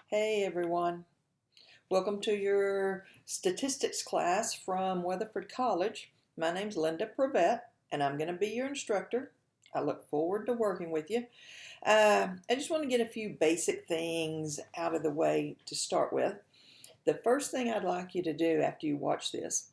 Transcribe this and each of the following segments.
Hey everyone, welcome to your statistics class from Weatherford College. My name's Linda Prevette and I'm going to be your instructor. I look forward to working with you. I just want to get a few basic things out of the way to start with. The first thing I'd like you to do after you watch this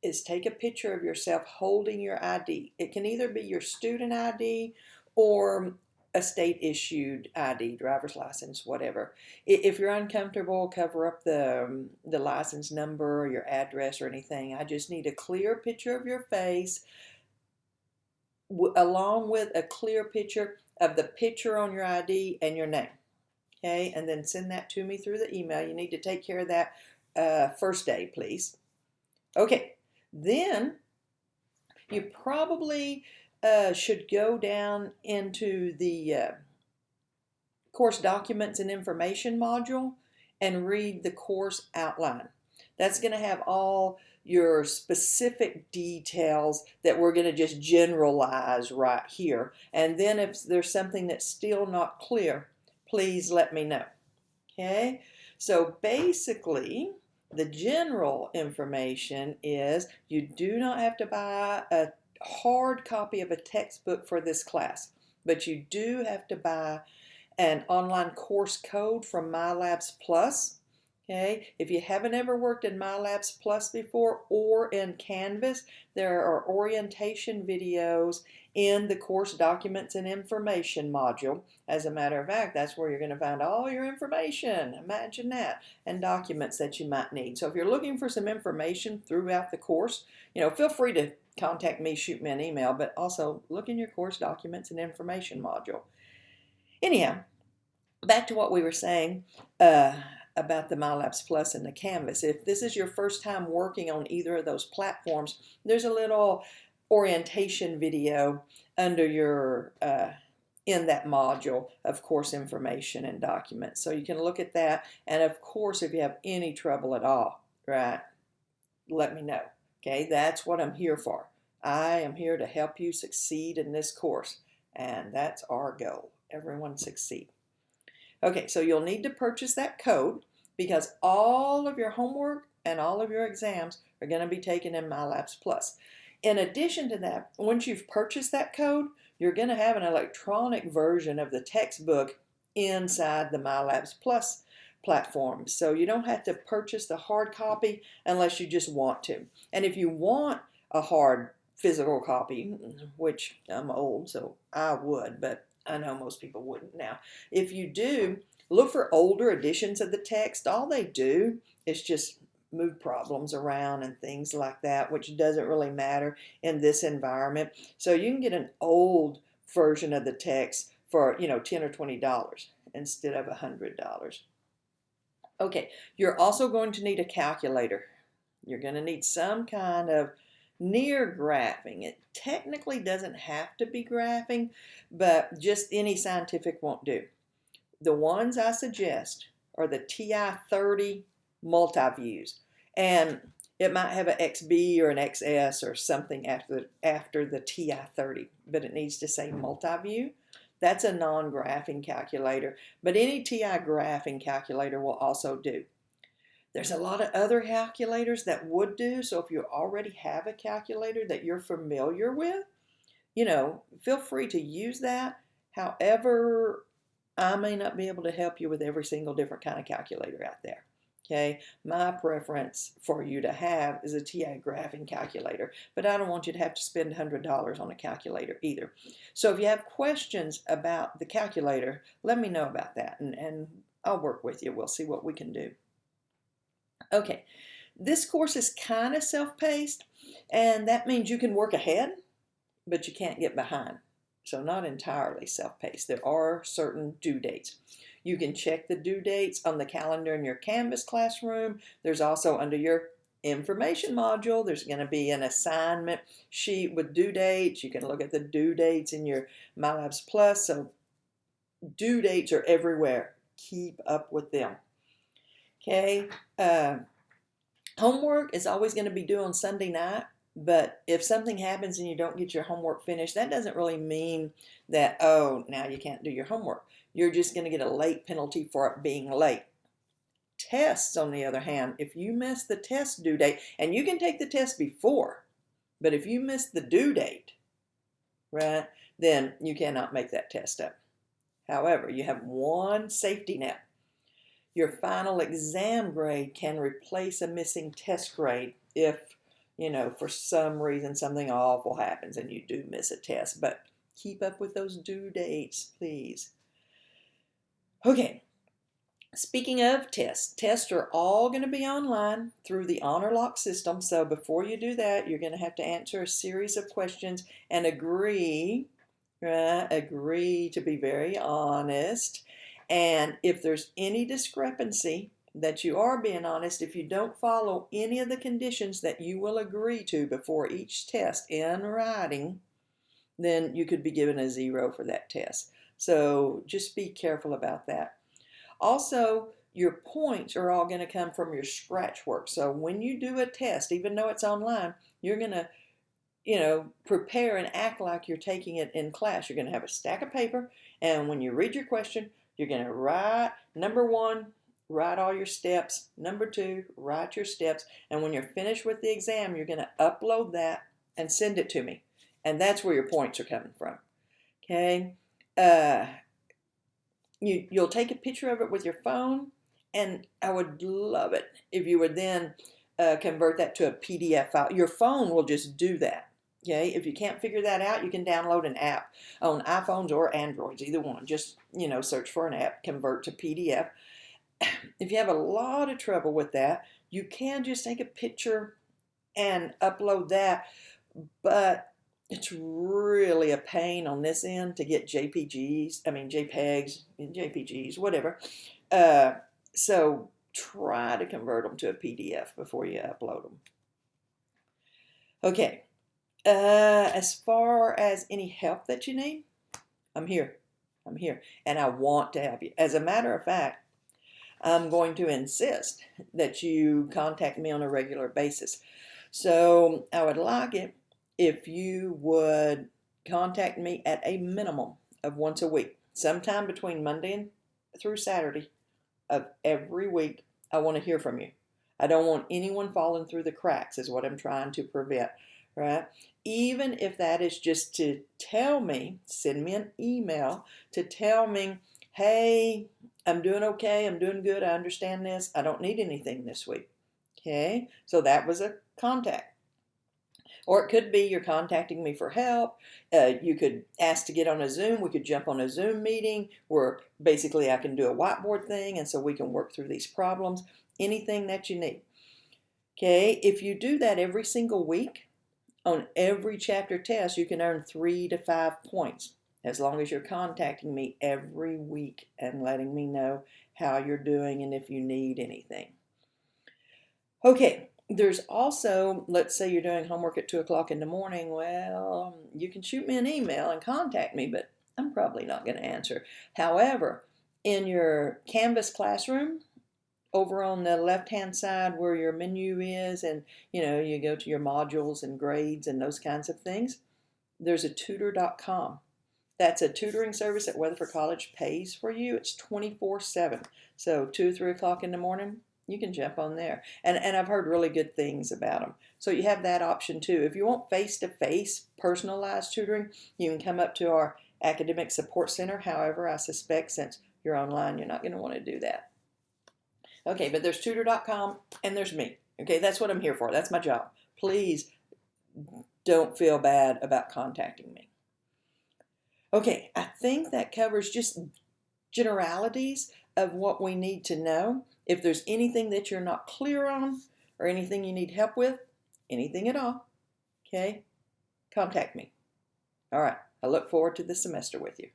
is take a picture of yourself holding your ID. It can either be your student ID or a state issued ID, driver's license, whatever. If you're uncomfortable, cover up the license number or your address or anything. I just need a clear picture of your face along with a clear picture of the picture on your ID and your name. Okay, and then send that to me through the email. You need to take care of that first day, please. Okay, then you probably should go down into the course documents and information module and read the course outline. That's going to have all your specific details that we're going to just generalize right here. And then if there's something that's still not clear, please let me know. Okay, so basically the general information is you do not have to buy a hard copy of a textbook for this class, but you do have to buy an online course code from MyLabs Plus. Okay, if you haven't ever worked in MyLabs Plus before or in Canvas, there are orientation videos in the course documents and information module. As a matter of fact, that's where you're going to find all your information. Imagine that, and documents that you might need. So if you're looking for some information throughout the course, feel free to contact me, shoot me an email, but also look in your course documents and information module. Anyhow, back to what we were saying about the MyLabs Plus and the Canvas. If this is your first time working on either of those platforms, there's a little orientation video under your in that module of course information and documents. So you can look at that, and of course if you have any trouble at all, right, let me know. Okay, that's what I'm here for. I am here to help you succeed in this course, and that's our goal. Everyone succeed. Okay, so you'll need to purchase that code because all of your homework and all of your exams are going to be taken in MyLabs Plus. In addition to that, once you've purchased that code, you're going to have an electronic version of the textbook inside the MyLabs Plus platform. So you don't have to purchase the hard copy unless you just want to. And if you want a hard physical copy, which I'm old, so I would, but I know most people wouldn't now. If you do, look for older editions of the text. All they do is just move problems around and things like that, which doesn't really matter in this environment. So you can get an old version of the text for, $10 or $20 instead of $100. Okay, you're also going to need a calculator. You're going to need some kind of near graphing. It technically doesn't have to be graphing, but just any scientific won't do. The ones I suggest are the TI-30 multi-views, and it might have an XB or an XS or something after the TI-30, but it needs to say multi-view. That's a non-graphing calculator, but any TI graphing calculator will also do. There's a lot of other calculators that would do, so if you already have a calculator that you're familiar with, feel free to use that. However, I may not be able to help you with every single different kind of calculator out there. Okay, my preference for you to have is a TI graphing calculator, but I don't want you to have to spend $100 on a calculator either. So if you have questions about the calculator, let me know about that, and I'll work with you. We'll see what we can do. Okay, this course is kind of self-paced, and that means you can work ahead, but you can't get behind. So not entirely self-paced. There are certain due dates. You can check the due dates on the calendar in your Canvas classroom. There's also under your information module, there's going to be an assignment sheet with due dates. You can look at the due dates in your MyLabs Plus. So due dates are everywhere. Keep up with them. Okay, homework is always going to be due on Sunday night, but if something happens and you don't get your homework finished, that doesn't really mean that, oh, now you can't do your homework. You're just going to get a late penalty for it being late. Tests, on the other hand, if you miss the test due date, and you can take the test before, but if you miss the due date, right, then you cannot make that test up. However, you have one safety net. Your final exam grade can replace a missing test grade if, for some reason something awful happens and you do miss a test. But keep up with those due dates, please. Okay, speaking of tests are all going to be online through the HonorLock system. So before you do that, you're going to have to answer a series of questions and agree to be very honest. And if there's any discrepancy, that you are being honest, if you don't follow any of the conditions that you will agree to before each test in writing, then you could be given a 0 for that test. So just be careful about that. Also, your points are all going to come from your scratch work. So when you do a test, even though it's online, you're going to prepare and act like you're taking it in class. You're going to have a stack of paper, and when you read your question, you're going to write, number 1, write all your steps. Number 2, write your steps. And when you're finished with the exam, you're going to upload that and send it to me. And that's where your points are coming from. Okay? You'll take a picture of it with your phone, and I would love it if you would then convert that to a PDF file. Your phone will just do that. Okay, if you can't figure that out, you can download an app on iPhones or Androids, either one. Just, search for an app, convert to PDF. If you have a lot of trouble with that, you can just take a picture and upload that, but it's really a pain on this end to get JPEGs, whatever. So try to convert them to a PDF before you upload them. Okay. As far as any help that you need, I'm here, and I want to help you. As a matter of fact, I'm going to insist that you contact me on a regular basis. So I would like it if you would contact me at a minimum of once a week, sometime between Monday through Saturday of every week. I want to hear from you. I don't want anyone falling through the cracks, is what I'm trying to prevent. Right? Even if that is just to tell me, send me an email to tell me, hey, I'm doing okay, I'm doing good, I understand this, I don't need anything this week. Okay, so that was a contact. Or it could be you're contacting me for help. You could ask to get on a Zoom. We could jump on a Zoom meeting where basically I can do a whiteboard thing, and so we can work through these problems. Anything that you need. Okay, if you do that every single week, on every chapter test, you can earn 3 to 5 points as long as you're contacting me every week and letting me know how you're doing and if you need anything. Okay, there's also, let's say you're doing homework at 2 o'clock in the morning. Well, you can shoot me an email and contact me, but I'm probably not going to answer. However, in your Canvas classroom, over on the left-hand side where your menu is, and you go to your modules and grades and those kinds of things, there's a tutor.com. That's a tutoring service that Weatherford College pays for you. It's 24/7. So 2, 3 o'clock in the morning, you can jump on there. And I've heard really good things about them. So you have that option too. If you want face-to-face personalized tutoring, you can come up to our academic support center. However, I suspect since you're online, you're not going to want to do that. Okay, but there's tutor.com and there's me. Okay, that's what I'm here for. That's my job. Please don't feel bad about contacting me. Okay, I think that covers just generalities of what we need to know. If there's anything that you're not clear on or anything you need help with, anything at all, okay, contact me. All right, I look forward to this semester with you.